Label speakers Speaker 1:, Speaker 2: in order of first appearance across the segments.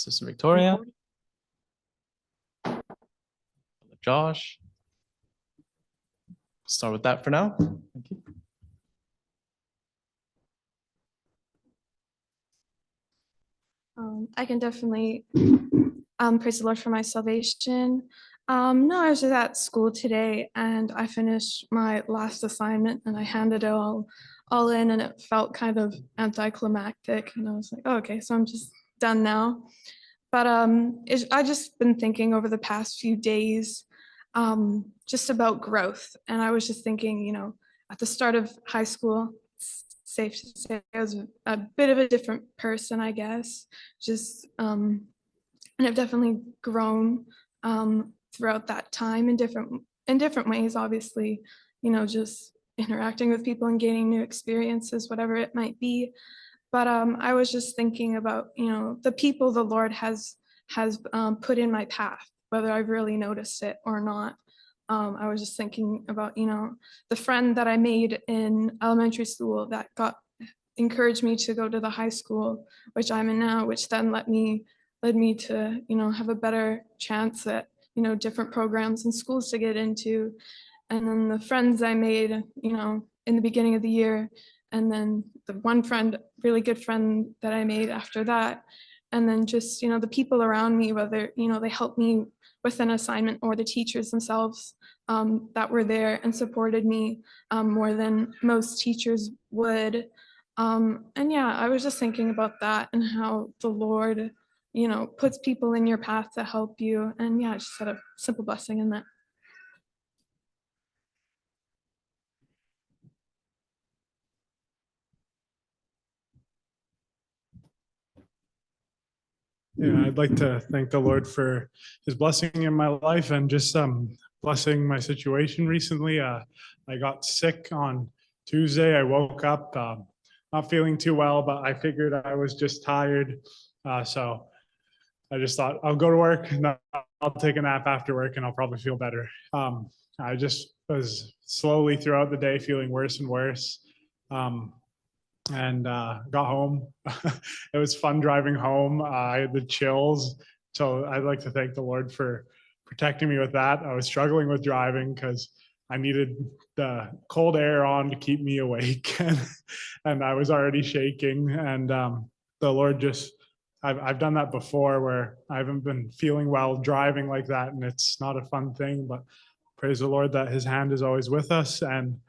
Speaker 1: Sister Victoria, Josh. Start with that for now. Thank you.
Speaker 2: I can definitely praise the Lord for my salvation. No, I was just at school today and I finished my last assignment and I handed it all in, and it felt kind of anticlimactic. And I was like, oh, okay, so I'm just done now. But I just been thinking over the past few days just about growth. And I was just thinking, at the start of high school, it's safe to say I was a bit of a different person, I guess. And I've definitely grown throughout that time in different ways, obviously, just interacting with people and gaining new experiences, whatever it might be. But I was just thinking about, the people the Lord has put in my path, whether I've really noticed it or not. I was just thinking about, the friend that I made in elementary school that encouraged me to go to the high school, which I'm in now, which then led me to, have a better chance at, different programs and schools to get into. And then the friends I made, in the beginning of the year, and then the one friend, really good friend that I made after that. And then just, the people around me, whether, they helped me with an assignment or the teachers themselves that were there and supported me more than most teachers would. And yeah, I was just thinking about that and how the Lord, puts people in your path to help you. And yeah, I just had a simple blessing in that.
Speaker 3: Yeah, I'd like to thank the Lord for his blessing in my life and just blessing my situation recently. I got sick on Tuesday. I woke up not feeling too well, but I figured I was just tired. So I just thought I'll go to work and I'll take a nap after work and I'll probably feel better. I just was slowly throughout the day feeling worse and worse. And got home. It was fun driving home. I had the chills. So I'd like to thank the Lord for protecting me with that. I was struggling with driving because I needed the cold air on to keep me awake. And I was already shaking. And the Lord just, I've done that before where I haven't been feeling well driving like that. And it's not a fun thing, but praise the Lord that his hand is always with us. And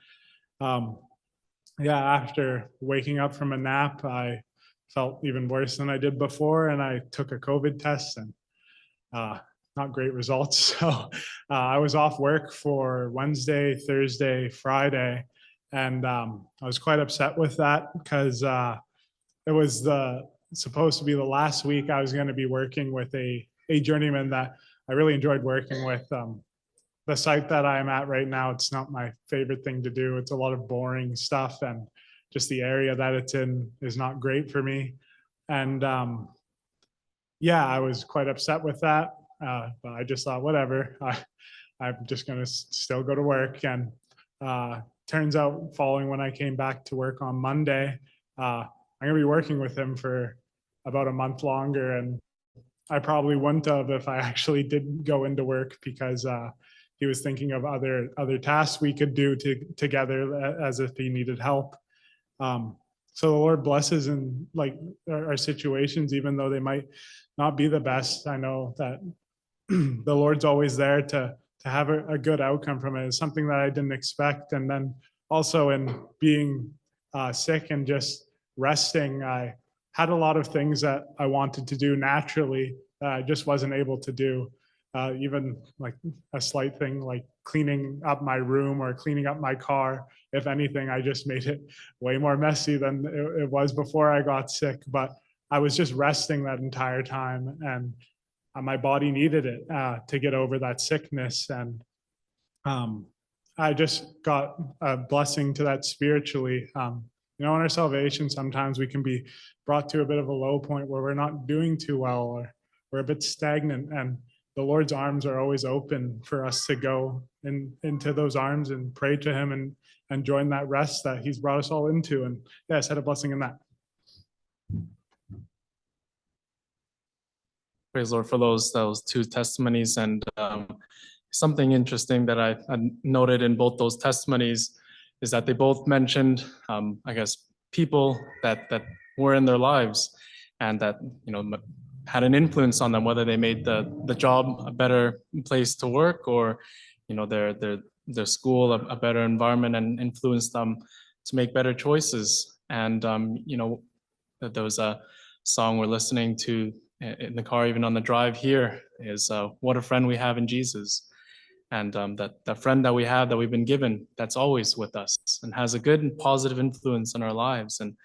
Speaker 3: yeah, after waking up from a nap, I felt even worse than I did before. And I took a COVID test and not great results. So I was off work for Wednesday, Thursday, Friday. And I was quite upset with that because it was supposed to be the last week I was going to be working with a journeyman that I really enjoyed working with. The site that I'm at right now, it's not my favorite thing to do. It's a lot of boring stuff, and just the area that it's in is not great for me. And yeah, I was quite upset with that. But I just thought, whatever, I'm just going to still go to work. And turns out, following when I came back to work on Monday, I'm going to be working with him for about a month longer. And I probably wouldn't have if I actually didn't go into work because he was thinking of other tasks we could do together as if he needed help. So the Lord blesses in like our situations, even though they might not be the best. I know that the Lord's always there to have a good outcome from it. It's something that I didn't expect. And then also in being sick and just resting, I had a lot of things that I wanted to do naturally that I just wasn't able to do. Even like a slight thing like cleaning up my room or cleaning up my car. If anything, I just made it way more messy than it was before I got sick. But I was just resting that entire time, and my body needed it to get over that sickness. And I just got a blessing to that spiritually. In our salvation, sometimes we can be brought to a bit of a low point where we're not doing too well or we're a bit stagnant, and the Lord's arms are always open for us to go into those arms and pray to him and join that rest that he's brought us all into. And yes, had a blessing in that.
Speaker 1: Praise the Lord for those two testimonies. And something interesting that I noted in both those testimonies is that they both mentioned, I guess, people that were in their lives and that, had an influence on them, whether they made the job a better place to work, or, their school a better environment, and influenced them to make better choices. And, there was a song we're listening to in the car, even on the drive here, is "What a Friend We Have in Jesus." And that friend that we have, that we've been given, that's always with us and has a good and positive influence in our lives, and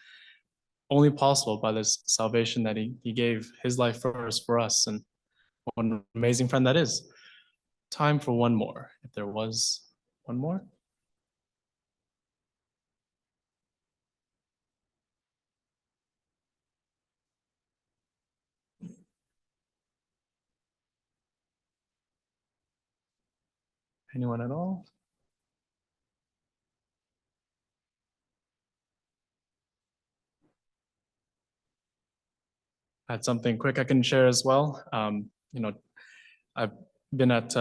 Speaker 1: only possible by this salvation that he gave his life first for us. And what an amazing friend that is. Time for one more, if there was one more. Anyone at all? I had something quick I can share as well. I've been at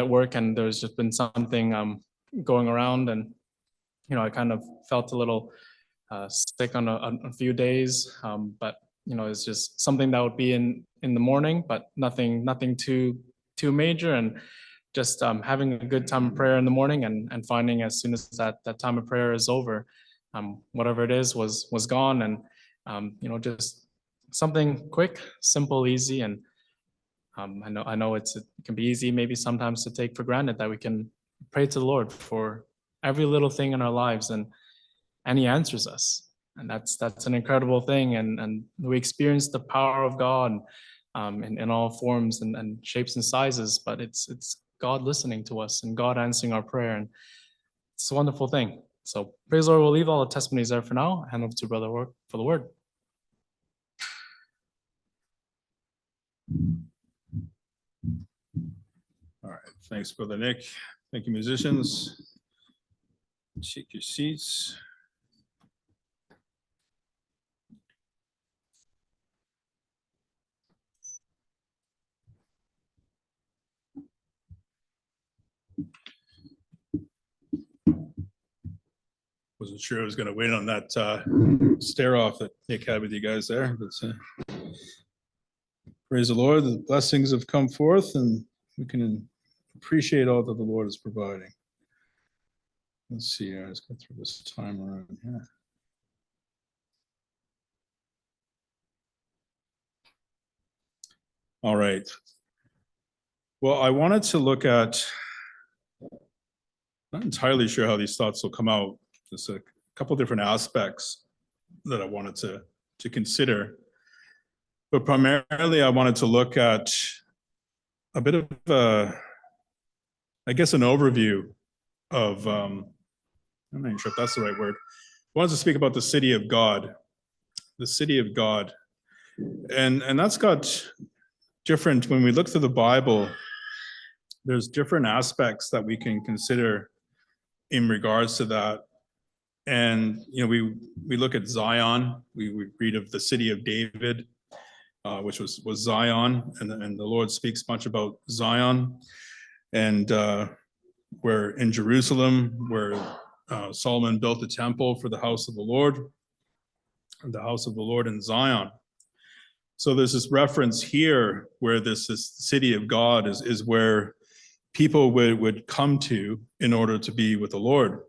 Speaker 1: work, and there's just been something going around, and I kind of felt a little sick on a few days, but it's just something that would be in the morning, but nothing too major, and just having a good time of prayer in the morning, and finding as soon as that time of prayer is over, whatever it is was gone, and just something quick, simple, easy. And I know it can be easy maybe sometimes to take for granted that we can pray to the Lord for every little thing in our lives, and he answers us, and that's an incredible thing. And we experience the power of God in all forms and shapes and sizes, but it's God listening to us and God answering our prayer, and it's a wonderful thing. So praise the Lord. We'll leave all the testimonies there for now. Hand over to Brother Work for the word.
Speaker 4: All right, thanks, Brother Nick. Thank you, musicians. Take your seats. Wasn't sure I was going to wait on that stare off that Nick had with you guys there, but praise the Lord, the blessings have come forth, and we can appreciate all that the Lord is providing. Let's see here. Let's go through this time around here. All right. Well, I wanted to look at, not entirely sure how these thoughts will come out. Just a couple different aspects that I wanted to consider. But primarily, I wanted to look at a bit of, I guess, an overview of, I'm not even sure if that's the right word. I wanted to speak about the city of God, the city of God. And that's got different, when we look through the Bible, there's different aspects that we can consider in regards to that. And, we look at Zion, we read of the city of David, which was Zion, and the Lord speaks much about Zion, and where in Jerusalem, where Solomon built the temple for the house of the Lord in Zion. So there's this reference here where this city of God is where people would come to in order to be with the Lord.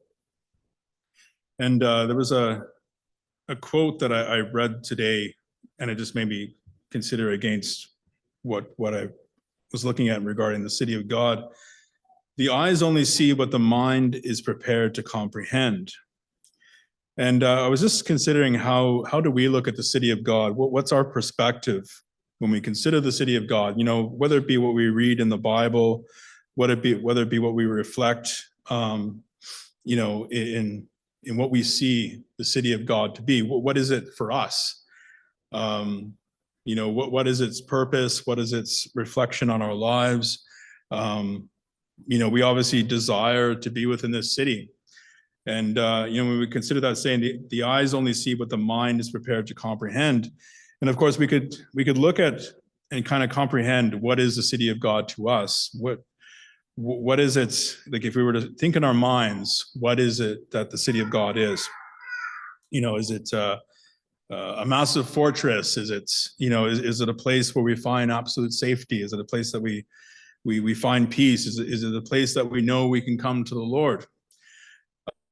Speaker 4: And there was a quote that I read today, and it just made me consider against what I was looking at regarding the city of God. The eyes only see what the mind is prepared to comprehend. And I was just considering how do we look at the city of God? What's our perspective when we consider the city of God? Whether it be what we read in the Bible, whether it be what we reflect, in what we see the city of God to be. What is it for us? What is its purpose? What is its reflection on our lives? We obviously desire to be within this city. And, when we consider that saying, the eyes only see what the mind is prepared to comprehend. And of course, we could look at and kind of comprehend what is the city of God to us. What is it, like if we were to think in our minds, what is it that the city of God is? Is it a massive fortress? Is it, is it a place where we find absolute safety? Is it a place that we find peace? Is it a place that we know we can come to the Lord?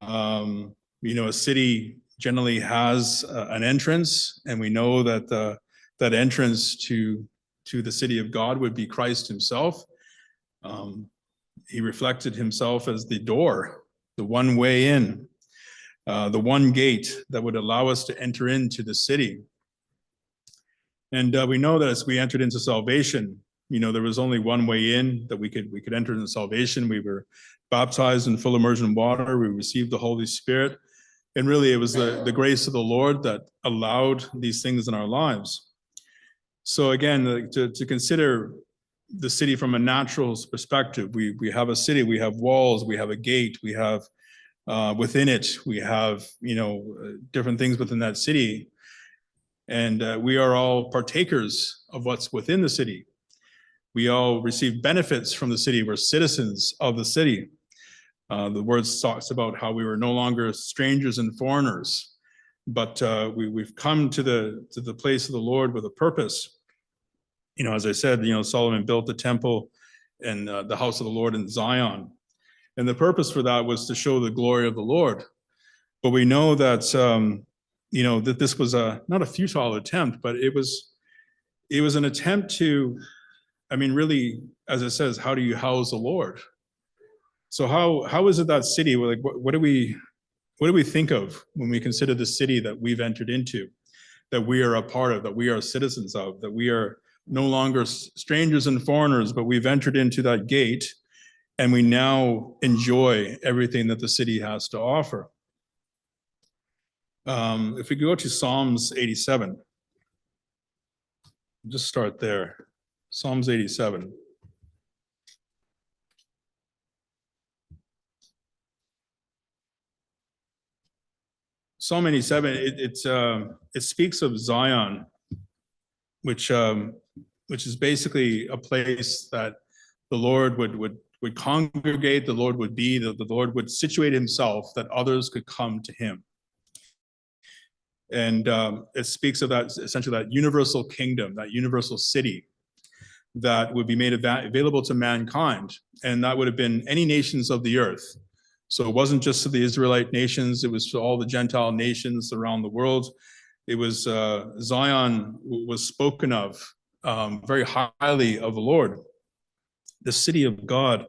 Speaker 4: A city generally has an entrance, and we know that that entrance to the city of God would be Christ himself. He reflected himself as the door, the one way in, the one gate that would allow us to enter into the city. And we know that as we entered into salvation, there was only one way in, that we could enter into salvation. We were baptized in full immersion water. We received the Holy Spirit. And really, it was the grace of the Lord that allowed these things in our lives. So again, to consider the city from a natural perspective, we have a city, we have walls, we have a gate, we have within it, we have, different things within that city. And we are all partakers of what's within the city. We all receive benefits from the city. We're citizens of the city. The word talks about how we were no longer strangers and foreigners, but we've come to the place of the Lord with a purpose. As I said, Solomon built the temple and the house of the Lord in Zion. And the purpose for that was to show the glory of the Lord. But we know that, that this was not a futile attempt, but it was an attempt to, really, as it says, how do you house the Lord? So how is it that city, like, what do we think of when we consider the city that we've entered into, that we are a part of, that we are citizens of, that we are no longer strangers and foreigners, but we've entered into that gate, and we now enjoy everything that the city has to offer. If we go to Psalms 87, just start there. Psalms 87. Psalm 87, it speaks of Zion, which is basically a place that the Lord would congregate, the Lord would be, the Lord would situate himself, that others could come to him. And it speaks of that, essentially, that universal kingdom, that universal city that would be made available to mankind. And that would have been any nations of the earth. So it wasn't just to the Israelite nations, it was to all the Gentile nations around the world. It was, Zion was spoken of very highly of the Lord, the city of God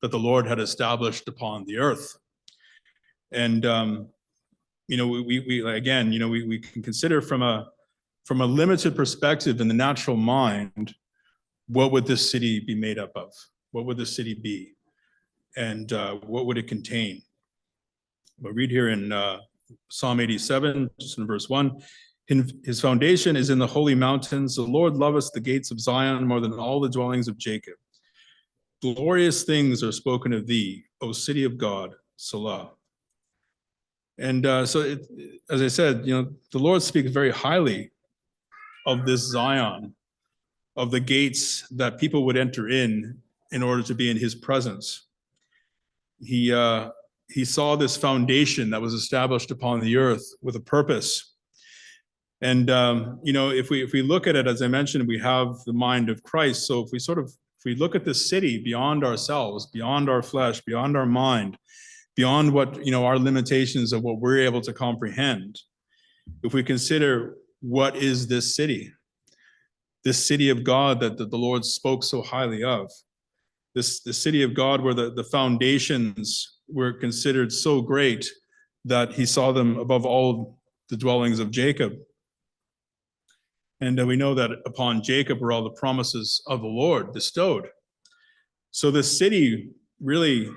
Speaker 4: that the Lord had established upon the earth. And, we can consider from a limited perspective in the natural mind, what would this city be made up of? What would the city be? And what would it contain? We'll read here in Psalm 87, just in verse 1. His foundation is in the holy mountains. The Lord loveth the gates of Zion more than all the dwellings of Jacob. Glorious things are spoken of thee, O city of God, Selah. And as I said, the Lord speaks very highly of this Zion, of the gates that people would enter in order to be in his presence. He saw this foundation that was established upon the earth with a purpose. And, if we look at it, as I mentioned, we have the mind of Christ. So if we look at this city beyond ourselves, beyond our flesh, beyond our mind, beyond what, our limitations of what we're able to comprehend, if we consider what is this city of God that the Lord spoke so highly of, the city of God where the foundations were considered so great that he saw them above all the dwellings of Jacob. And we know that upon Jacob were all the promises of the Lord bestowed. So this city really,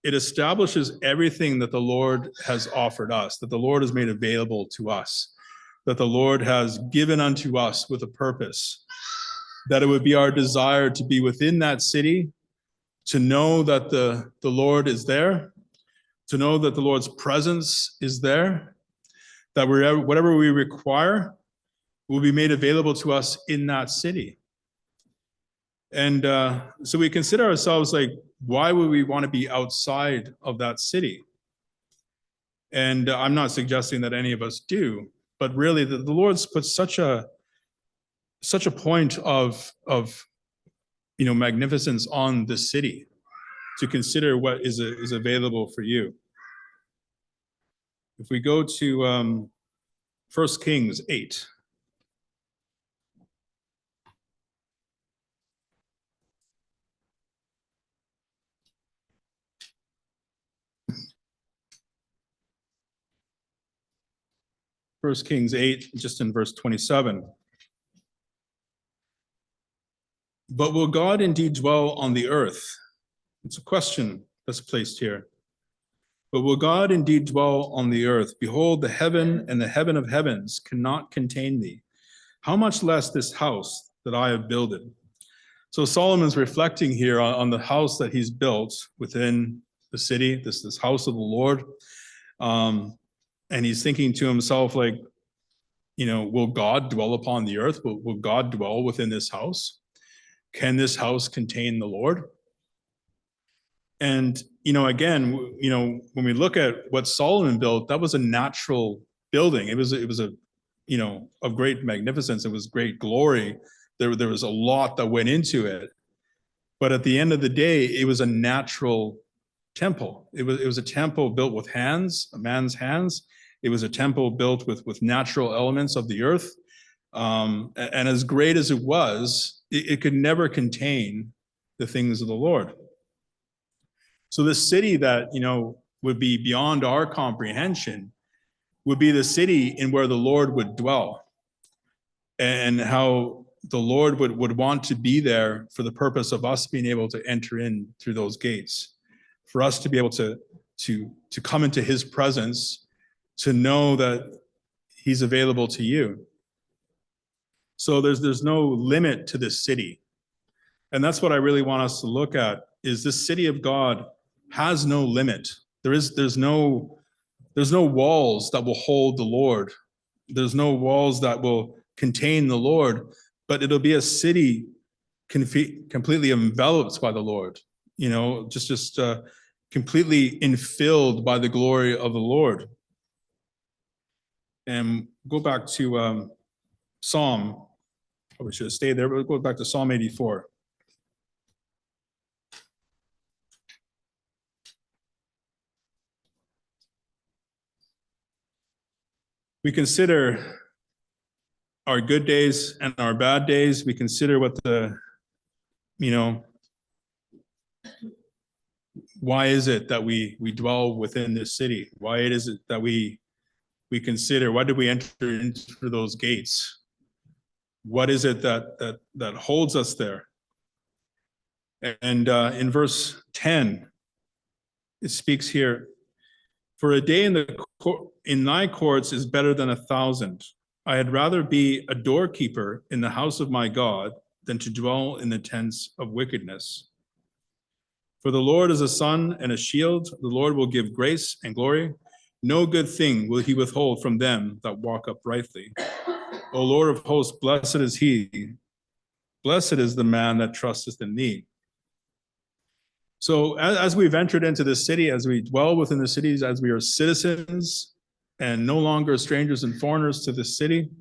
Speaker 4: it establishes everything that the Lord has offered us, that the Lord has made available to us, that the Lord has given unto us with a purpose, that it would be our desire to be within that city, to know that the Lord is there, to know that the Lord's presence is there, that whatever we require will be made available to us in that city. And so we consider ourselves like, why would we want to be outside of that city? And I'm not suggesting that any of us do, but really the Lord's put such a point of magnificence on the city to consider what is available for you. If we go to 1 Kings 8. First Kings 8, just in verse 27. But will God indeed dwell on the earth? It's a question that's placed here. But will God indeed dwell on the earth? Behold, the heaven and the heaven of heavens cannot contain thee. How much less this house that I have builded? So Solomon's reflecting here on the house that he's built within the city, this house of the Lord. And he's thinking to himself, like, will God dwell upon the earth? Will God dwell within this house? Can this house contain the Lord? And, again, when we look at what Solomon built, that was a natural building. It was of great magnificence. It was great glory. There was a lot that went into it. But at the end of the day, it was a natural temple. It was a temple built with hands, a man's hands. It was a temple built with natural elements of the earth. And as great as it was, it could never contain the things of the Lord. So the city that, would be beyond our comprehension would be the city in where the Lord would dwell, and how the Lord would want to be there for the purpose of us being able to enter in through those gates, for us to be able to come into his presence, to know that he's available to you. So there's no limit to this city. And that's what I really want us to look at, is this city of God has no limit. There's no walls that will hold the Lord. There's no walls that will contain the Lord, but it'll be a city completely enveloped by the Lord, just completely infilled by the glory of the Lord. And go back to Psalm, probably should have stayed there, but we'll go back to Psalm 84. We consider our good days and our bad days. We consider what why is it that we dwell within this city? Why is it that we consider, why did we enter into those gates? What is it that holds us there? And in verse 10, it speaks here, for a day in thy courts is better than 1,000. I had rather be a doorkeeper in the house of my God than to dwell in the tents of wickedness. For the Lord is a sun and a shield. The Lord will give grace and glory. No good thing will he withhold from them that walk uprightly. O Lord of hosts, blessed is he. Blessed is the man that trusteth in thee. So as we've entered into the city, as we dwell within the cities, as we are citizens and no longer strangers and foreigners to the city,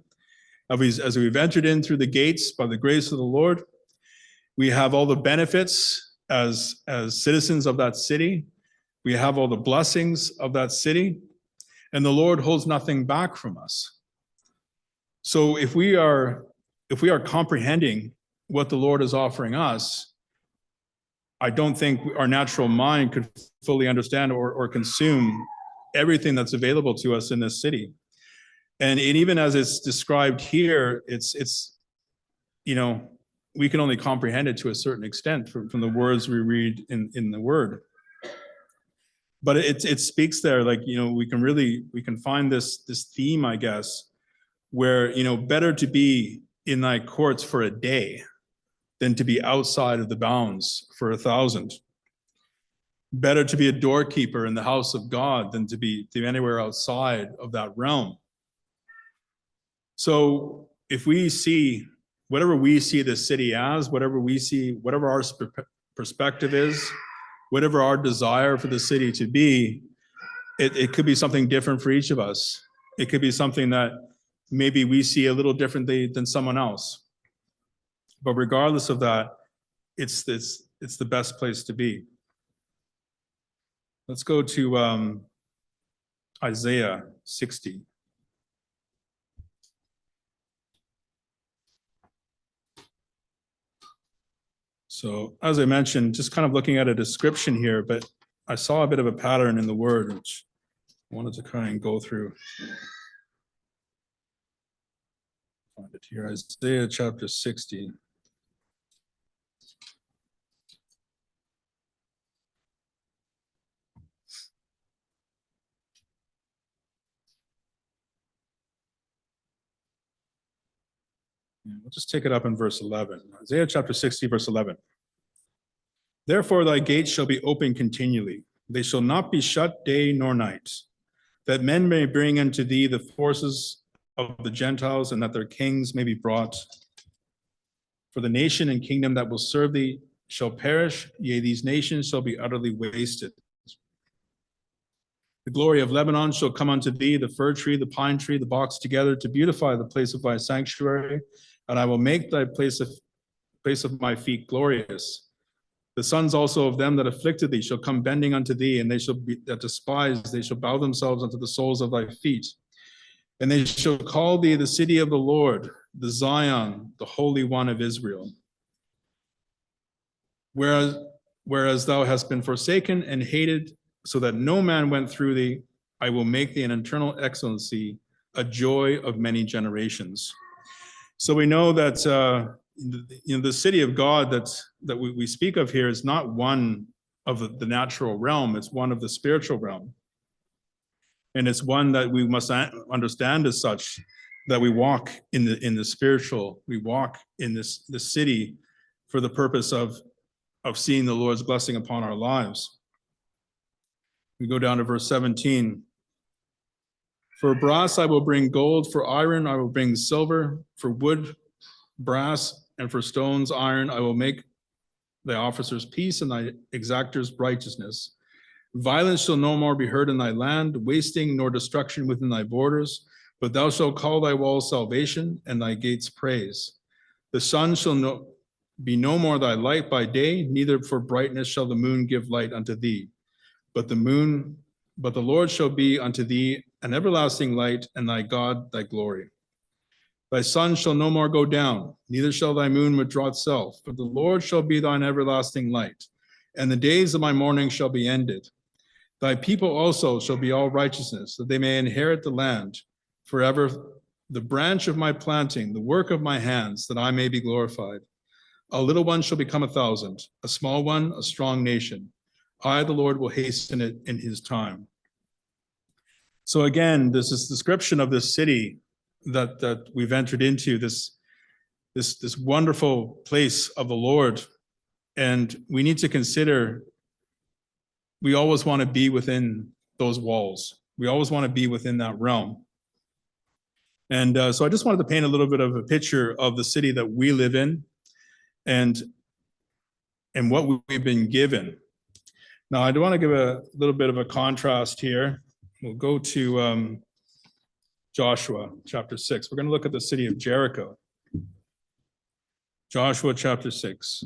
Speaker 4: as we've entered in through the gates by the grace of the Lord, we have all the benefits as citizens of that city. We have all the blessings of that city, and the Lord holds nothing back from us. So if we are comprehending what the Lord is offering us, I don't think our natural mind could fully understand or consume everything that's available to us in this city. And even as it's described here, it's we can only comprehend it to a certain extent from the words we read in the Word. But it speaks there, like, we can find this theme, I guess, where, better to be in thy courts for a day than to be outside of the bounds for 1,000. Better to be a doorkeeper in the house of God than to be anywhere outside of that realm. So if we see whatever we see the city as, whatever we see, whatever our perspective is, whatever our desire for the city to be, it could be something different for each of us. It could be something that maybe we see a little differently than someone else. But regardless of that, it's the best place to be. Let's go to Isaiah 60. So as I mentioned, just kind of looking at a description here, but I saw a bit of a pattern in the word, which I wanted to try and go through. Find it here, Isaiah chapter 60. We'll just take it up in verse 11. Isaiah chapter 60, verse 11. Therefore thy gates shall be open continually. They shall not be shut day nor night, that men may bring unto thee the forces of the Gentiles, and that their kings may be brought. For the nation and kingdom that will serve thee shall perish, yea, these nations shall be utterly wasted. The glory of Lebanon shall come unto thee, the fir tree, the pine tree, the box together, to beautify the place of thy sanctuary, and I will make thy place of my feet glorious. The sons also of them that afflicted thee shall come bending unto thee, and they shall be that despise, they shall bow themselves unto the soles of thy feet. And they shall call thee the city of the Lord, the Zion, the Holy One of Israel. Whereas thou hast been forsaken and hated, so that no man went through thee, I will make thee an eternal excellency, a joy of many generations. So we know that the city of God that we speak of here is not one of the natural realm, it's one of the spiritual realm. And it's one that we must understand as such, that we walk in the spiritual, we walk in this city for the purpose of seeing the Lord's blessing upon our lives. We go down to verse 17. For brass I will bring gold, for iron I will bring silver, for wood, brass, and for stones, iron, I will make thy officers peace and thy exactors righteousness. Violence shall no more be heard in thy land, wasting nor destruction within thy borders, but thou shalt call thy walls salvation and thy gates praise. The sun shall be no more thy light by day, neither for brightness shall the moon give light unto thee. But the Lord shall be unto thee an everlasting light, and thy God thy glory. Thy sun shall no more go down, neither shall thy moon withdraw itself, but the Lord shall be thine everlasting light, and the days of my mourning shall be ended. Thy people also shall be all righteousness, that they may inherit the land forever, the branch of my planting, the work of my hands, that I may be glorified. A little one shall become 1,000, a small one, a strong nation. I, the Lord, will hasten it in his time. So again, this is description of this city that we've entered into, this wonderful place of the Lord. And we need to consider, we always want to be within those walls. We always want to be within that realm. And so I just wanted to paint a little bit of a picture of the city that we live in and what we've been given. Now, I do want to give a little bit of a contrast here. We'll go to Joshua chapter 6. We're going to look at the city of Jericho. Joshua chapter 6.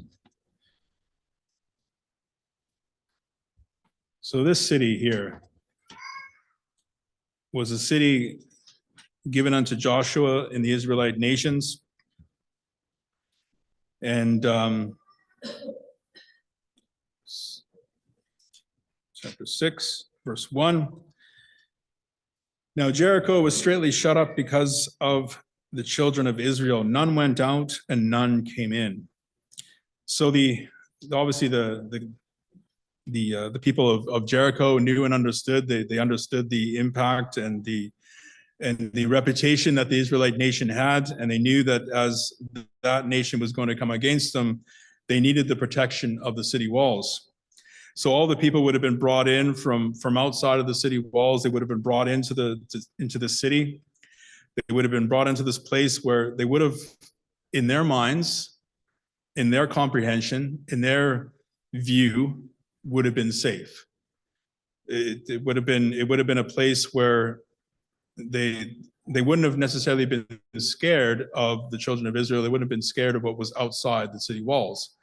Speaker 4: So this city here was a city given unto Joshua in the Israelite nations. And chapter 6, verse 1. Now Jericho was straitly shut up because of the children of Israel. None went out and none came in. So obviously the people of Jericho knew and understood. They understood the impact and the reputation that the Israelite nation had, and they knew that as that nation was going to come against them, they needed the protection of the city walls. So all the people would have been brought in from outside of the city walls. They would have been brought into the city. They would have been brought into this place where they would have in their minds, in their comprehension, in their view, would have been safe. It would have been a place where they wouldn't have necessarily been scared of the children of Israel. They wouldn't have been scared of what was outside the city walls.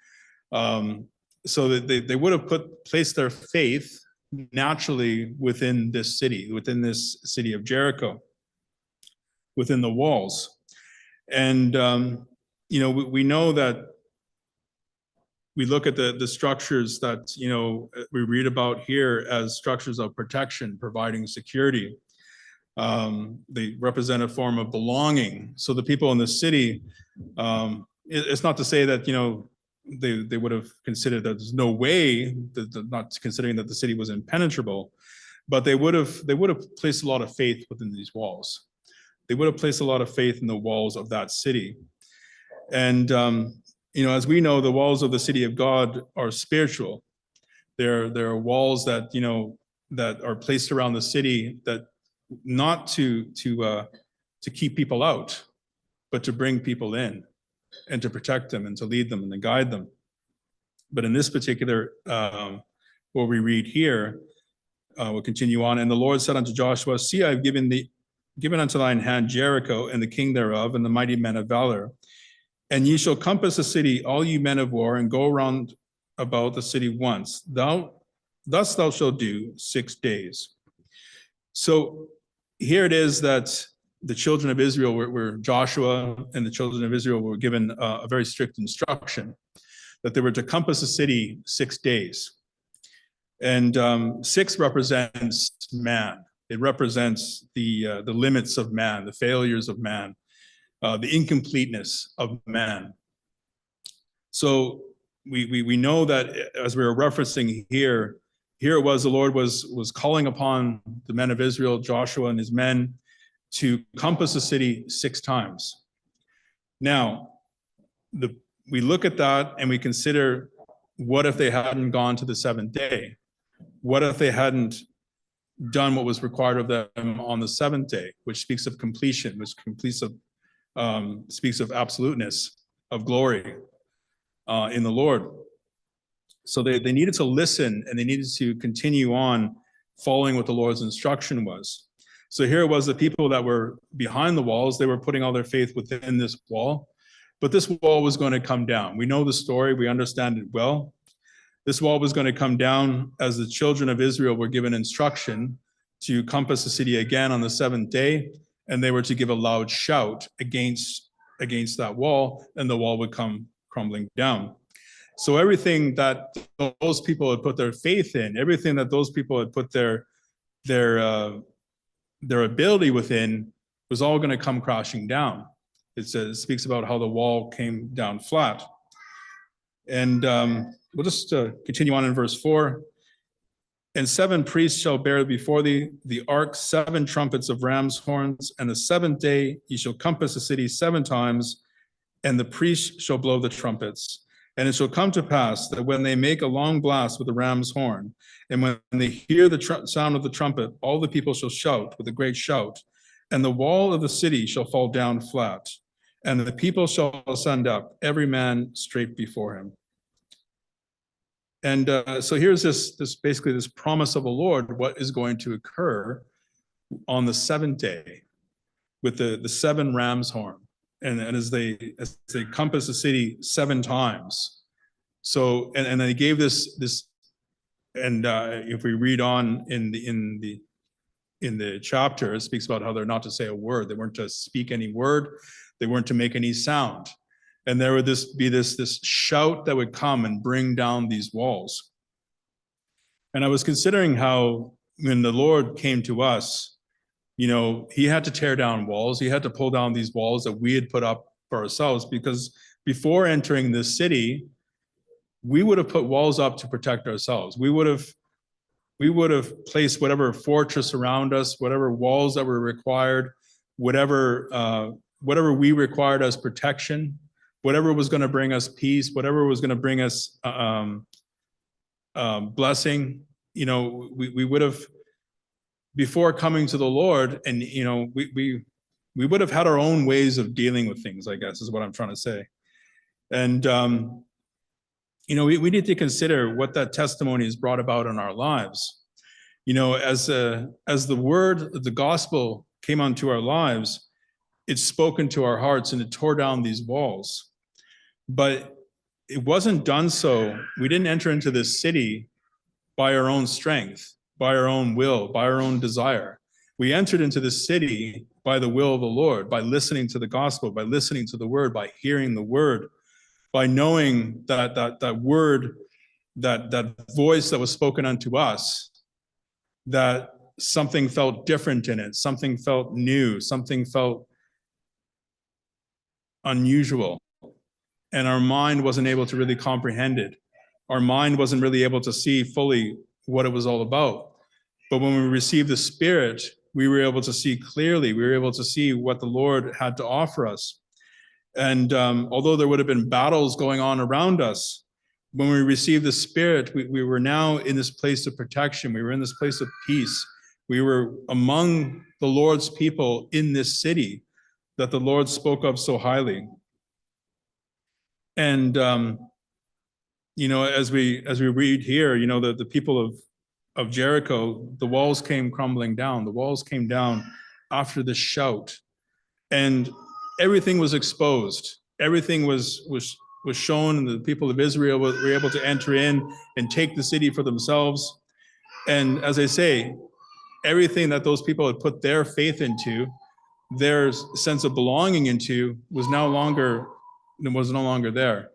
Speaker 4: So that they would have placed their faith naturally within this city of Jericho, within the walls. And we know that we look at the structures that we read about here as structures of protection, providing security. They represent a form of belonging. So the people in the city, it's not to say that they would have considered that there's no way, not considering that the city was impenetrable, but they would have placed a lot of faith within these walls. They would have placed a lot of faith in the walls of that city. And as we know, the walls of the city of God are spiritual. There are walls that that are placed around the city, that not to keep people out, but to bring people in and to protect them and to lead them and to guide them. But in this particular, what we read here, we'll continue on. And the Lord said unto Joshua, see, I've given unto thine hand Jericho and the king thereof and the mighty men of valor. And ye shall compass the city, all you men of war, and go round about the city once. Thus thou shalt do 6 days. So here it is that the children of Israel were Joshua and the children of Israel were given a very strict instruction that they were to compass the city 6 days. And 6 represents man. It represents the limits of man, the failures of man, the incompleteness of man. So we know that, as we were referencing here it was the Lord was calling upon the men of Israel, Joshua and his men, to compass the city 6 times. Now, we look at that and we consider, what if they hadn't gone to the 7th day? What if they hadn't done what was required of them on the 7th day, which speaks of completion, which speaks of absoluteness, of glory in the Lord. So they needed to listen, and they needed to continue on following what the Lord's instruction was. So here it was, the people that were behind the walls, they were putting all their faith within this wall, but this wall was going to come down. We know the story, we understand it well. This wall was going to come down as the children of Israel were given instruction to compass the city again on the 7th day, and they were to give a loud shout against that wall, and the wall would come crumbling down. So everything that those people had put their faith in, everything that those people had put their ability within, was all going to come crashing down. It speaks about how the wall came down flat. And we'll just continue on in verse 4. And 7 priests shall bear before thee the ark 7 trumpets of ram's horns, and the 7th day ye shall compass the city 7 times, and the priests shall blow the trumpets. And it shall come to pass that when they make a long blast with the ram's horn, and when they hear the sound of the trumpet, all the people shall shout with a great shout, and the wall of the city shall fall down flat, and the people shall ascend up, every man straight before him. And so here's this basically this promise of the Lord, what is going to occur on the 7th day with the 7 ram's horn, and as they compass the city 7 times. So and they gave this and if we read on in the chapter, it speaks about how they're not to say a word. They weren't to speak any word. They weren't to make any sound. And there would be this shout that would come and bring down these walls. And I was considering how when the Lord came to us, he had to tear down walls. He had to pull down these walls that we had put up for ourselves, because before entering this city, we would have put walls up to protect ourselves. We would have placed whatever fortress around us, whatever walls that were required, whatever we required as protection, whatever was going to bring us peace, whatever was going to bring us blessing. We would have, before coming to the Lord, and we We would have had our own ways of dealing with things, I guess, is what I'm trying to say. And, we need to consider what that testimony has brought about in our lives. As the word, the gospel came onto our lives, it's spoken to our hearts and it tore down these walls. But it wasn't done so. We didn't enter into this city by our own strength, by our own will, by our own desire. We entered into this city by the will of the Lord, by listening to the gospel, by listening to the word, by hearing the word, by knowing that word, that voice that was spoken unto us, that something felt different in it, something felt new, something felt unusual. And our mind wasn't able to really comprehend it. Our mind wasn't really able to see fully what it was all about. But when we received the Spirit, we were able to see clearly. We were able to see what the Lord had to offer us. And although there would have been battles going on around us, when we received the Spirit, we were now in this place of protection. We were in this place of peace. We were among the Lord's people in this city that the Lord spoke of so highly. And as we read here, the people of Jericho, the walls came crumbling down. The walls came down after this shout, and everything was exposed. Everything was shown, and the people of Israel were able to enter in and take the city for themselves. And as I say, everything that those people had put their faith into, their sense of belonging into, was no longer there.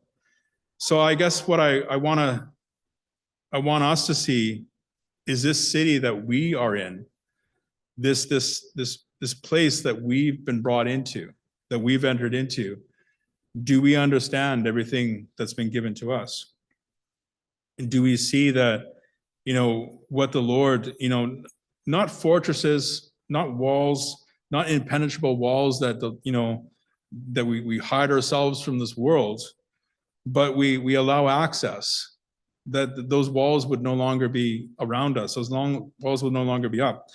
Speaker 4: So I guess what I want us to see is this city that we are in, this place that we've been brought into, that we've entered into. Do we understand everything that's been given to us? And do we see that, what the Lord, not fortresses, not walls, not impenetrable walls that that we hide ourselves from this world, but we allow access, that those walls would no longer be around us. Those walls would no longer be up.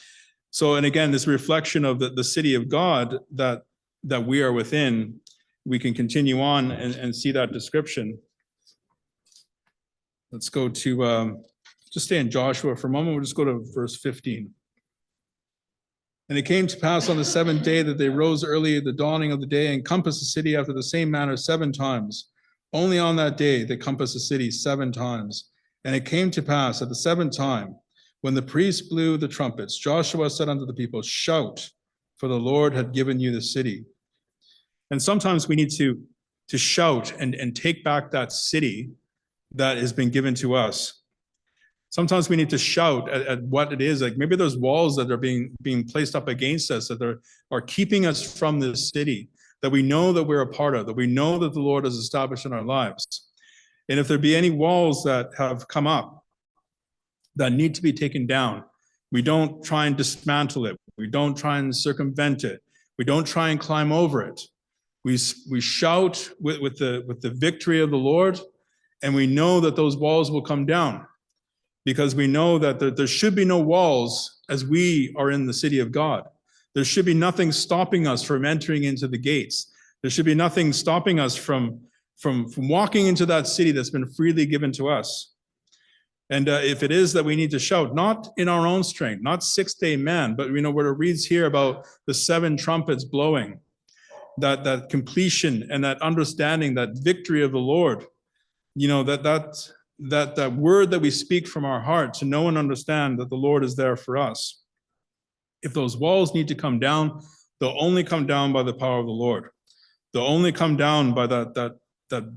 Speaker 4: So, and again, this reflection of the city of God that we are within, we can continue on and see that description. Let's go to, just stay in Joshua for a moment. We'll just go to verse 15. And it came to pass on the seventh day that they rose early at the dawning of the day and compassed the city after the same manner 7 times. Only on that day they compassed the city 7 times. And it came to pass at the 7th time, when the priests blew the trumpets, Joshua said unto the people, shout, for the Lord had given you the city. And sometimes we need to shout and take back that city that has been given to us. Sometimes we need to shout at what it is. Like maybe there's walls that are being placed up against us that are keeping us from this city that we know that we're a part of, that we know that the Lord has established in our lives. And if there be any walls that have come up that need to be taken down, we don't try and dismantle it. We don't try and circumvent it. We don't try and climb over it. We shout with the victory of the Lord, and we know that those walls will come down, because we know that there should be no walls as we are in the city of God. There should be nothing stopping us from entering into the gates. There should be nothing stopping us from walking into that city that's been freely given to us. And if it is that we need to shout, not in our own strength, not sixth-day man, but what it reads here about the 7 trumpets blowing, that completion and that understanding, that victory of the Lord, that word that we speak from our heart to know and understand that the Lord is there for us. If those walls need to come down, they'll only come down by the power of the Lord. They'll only come down by that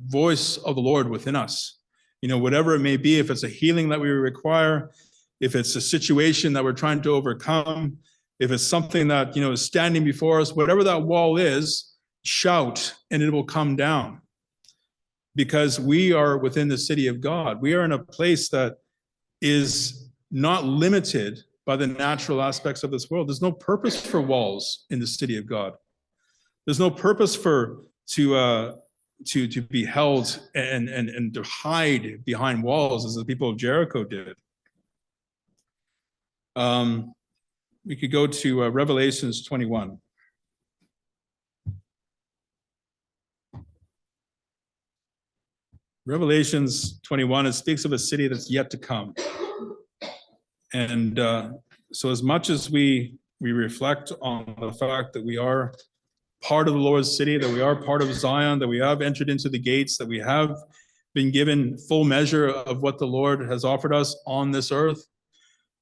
Speaker 4: voice of the Lord within us. Whatever it may be, if it's a healing that we require, if it's a situation that we're trying to overcome, if it's something that, is standing before us, whatever that wall is, shout and it will come down. Because we are within the city of God. We are in a place that is not limited by the natural aspects of this world. There's no purpose for walls in the city of God. There's no purpose to be held and to hide behind walls as the people of Jericho did. We could go to Revelations 21. Revelations 21, it speaks of a city that's yet to come. And so as much as we reflect on the fact that we are part of the Lord's city, that we are part of Zion, that we have entered into the gates, that we have been given full measure of what the Lord has offered us on this earth,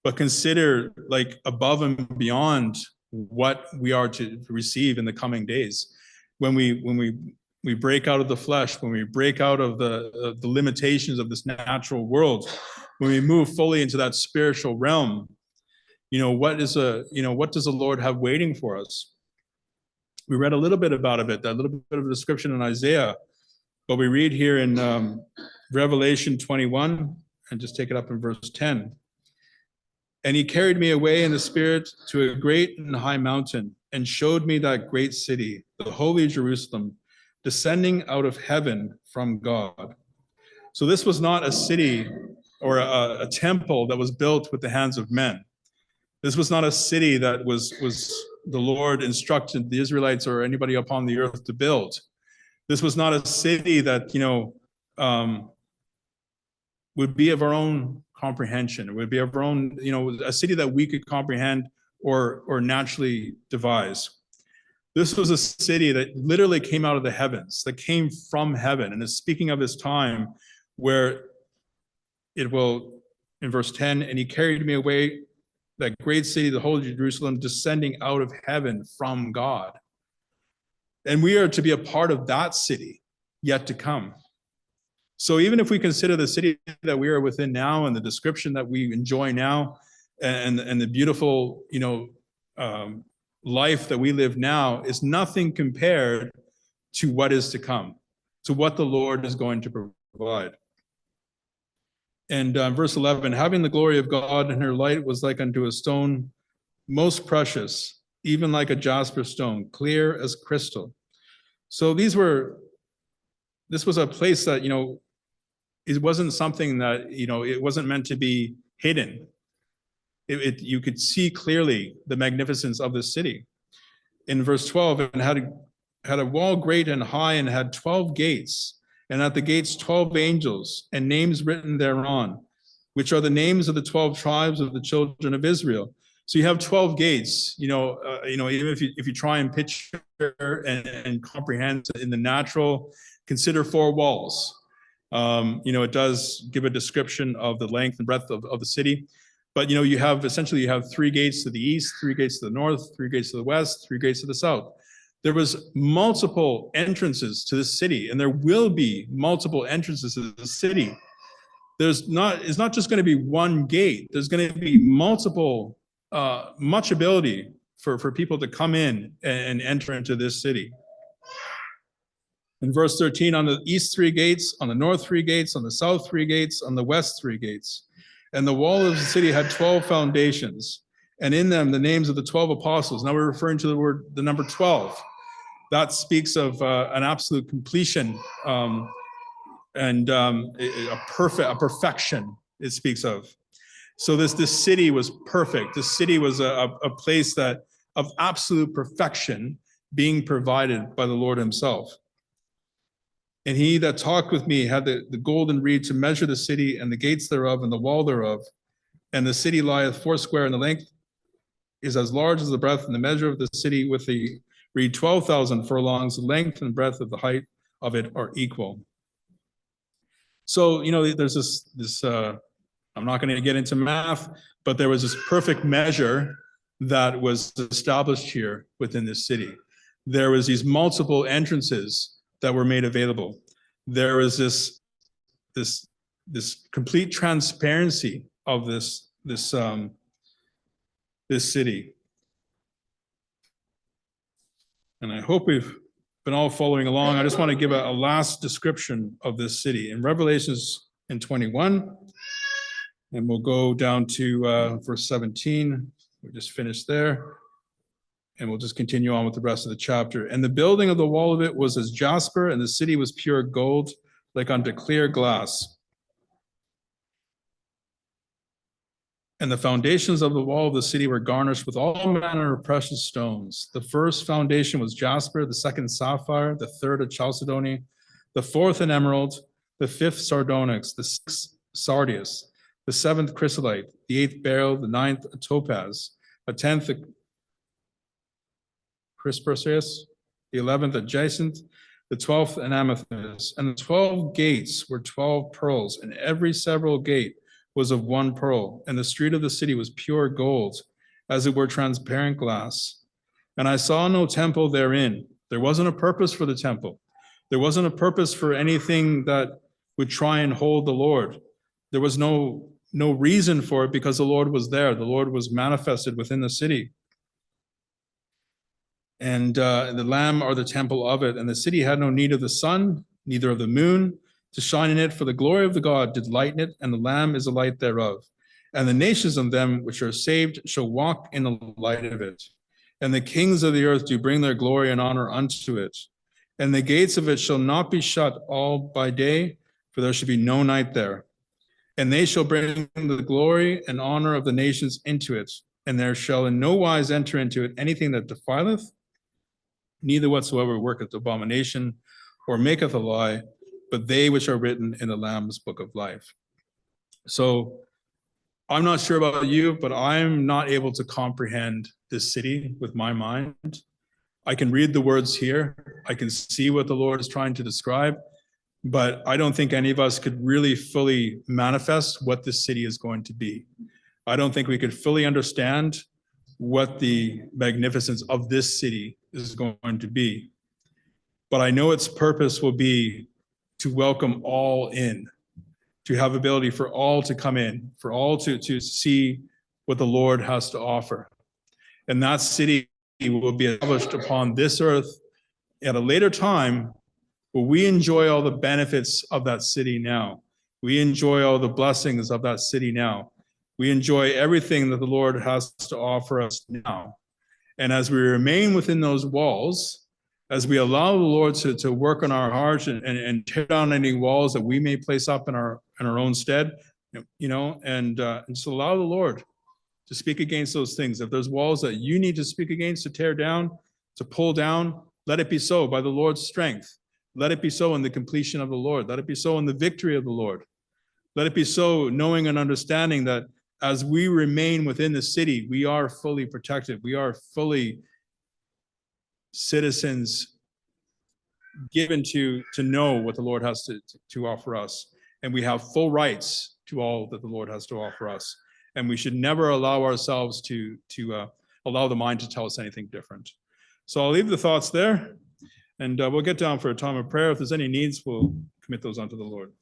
Speaker 4: but consider like above and beyond what we are to receive in the coming days. When we break out of the flesh, when we break out of the limitations of this natural world, when we move fully into that spiritual realm, what does the Lord have waiting for us? We read a little bit about it, that little bit of a description in Isaiah, but we read here in Revelation 21, and just take it up in verse 10. And he carried me away in the spirit to a great and high mountain, and showed me that great city, the holy Jerusalem, descending out of heaven from God. So this was not a city or a temple that was built with the hands of men. This was not a city that was the Lord instructed the Israelites or anybody upon the earth to build. This was not a city that, would be of our own comprehension. It would be of our own, a city that we could comprehend or naturally devise. This was a city that literally came out of the heavens, that came from heaven. And it's speaking of his time where it will, in verse 10, and he carried me away, that great city, the holy Jerusalem, descending out of heaven from God. And we are to be a part of that city yet to come. So even if we consider the city that we are within now and the description that we enjoy now and the beautiful, life that we live now is nothing compared to what is to come, to what the Lord is going to provide. And verse 11, having the glory of God, and her light was like unto a stone most precious, even like a jasper stone, clear as crystal. So this was a place that, it wasn't something that, it wasn't meant to be hidden. You could see clearly the magnificence of this city. In verse 12, and had a wall great and high, and had 12 gates, and at the gates 12 angels, and names written thereon, which are the names of the 12 tribes of the children of Israel. So you have 12 gates. Even if you try and picture and comprehend in the natural, consider 4 walls. It does give a description of the length and breadth of the city. But, you have 3 gates to the east, 3 gates to the north, 3 gates to the west, 3 gates to the south. There was multiple entrances to the city, and there will be multiple entrances to the city. It's not just going to be one gate. There's going to be multiple, much ability for people to come in and enter into this city. In verse 13, on the east 3 gates, on the north 3 gates, on the south 3 gates, on the west 3 gates. And the wall of the city had 12 foundations, and in them the names of the 12 apostles. Now we're referring to the number 12. That speaks of an absolute completion and a perfection it speaks of. So this city was perfect. This city was a place that of absolute perfection being provided by the Lord himself. And he that talked with me had the golden reed to measure the city and the gates thereof and the wall thereof. And the city lieth foursquare, and the length is as large as the breadth, and the measure of the city with the reed 12,000 furlongs. The length and breadth of the height of it are equal. So, there's this I'm not going to get into math, but there was this perfect measure that was established here within this city. There was these multiple entrances that were made available. There was this complete transparency of this city. And I hope we've been all following along. I just want to give a last description of this city in Revelations in 21, and we'll go down to verse 17. We just finished there. And we'll just continue on with the rest of the chapter. And the building of the wall of it was as jasper, and the city was pure gold, like unto clear glass. And the foundations of the wall of the city were garnished with all manner of precious stones. The first foundation was jasper, the second sapphire, the third a chalcedony, the fourth an emerald, the 5th sardonyx, the 6th sardius, the 7th chrysolite, the 8th beryl, the 9th topaz, the 10th crispus, the 11th jacinth, the 12th an amethyst, and the 12 gates were 12 pearls, and every several gate was of 1 pearl, and the street of the city was pure gold, as it were transparent glass. And I saw no temple therein. There wasn't a purpose for the temple. There wasn't a purpose for anything that would try and hold the Lord. There was no reason for it, because the Lord was there. The Lord was manifested within the city. And the Lamb are the temple of it. And the city had no need of the sun, neither of the moon, to shine in it, for the glory of the God did lighten it, and the Lamb is the light thereof. And the nations of them which are saved shall walk in the light of it. And the kings of the earth do bring their glory and honor unto it. And the gates of it shall not be shut all by day, for there shall be no night there. And they shall bring the glory and honor of the nations into it. And there shall in no wise enter into it anything that defileth, neither whatsoever worketh abomination or maketh a lie, but they which are written in the Lamb's book of life. So I'm not sure about you, but I'm not able to comprehend this city with my mind. I can read the words here. I can see what the Lord is trying to describe, but I don't think any of us could really fully manifest what this city is going to be. I don't think we could fully understand what the magnificence of this city is going to be. But I know its purpose will be to welcome all in, to have ability for all to come in, for all to see what the Lord has to offer. And that city will be established upon this earth at a later time, where we enjoy all the benefits of that city now. We enjoy all the blessings of that city now. We enjoy everything that the Lord has to offer us now. And as we remain within those walls, as we allow the Lord to work on our hearts and tear down any walls that we may place up in our own stead, and just allow the Lord to speak against those things. If there's walls that you need to speak against, to tear down, to pull down, let it be so by the Lord's strength. Let it be so in the completion of the Lord. Let it be so in the victory of the Lord. Let it be so knowing and understanding that as we remain within the city, we are fully protected. We are fully citizens given to know what the Lord has to offer us. And we have full rights to all that the Lord has to offer us. And we should never allow ourselves to allow the mind to tell us anything different. So I'll leave the thoughts there, and we'll get down for a time of prayer. If there's any needs, we'll commit those unto the Lord.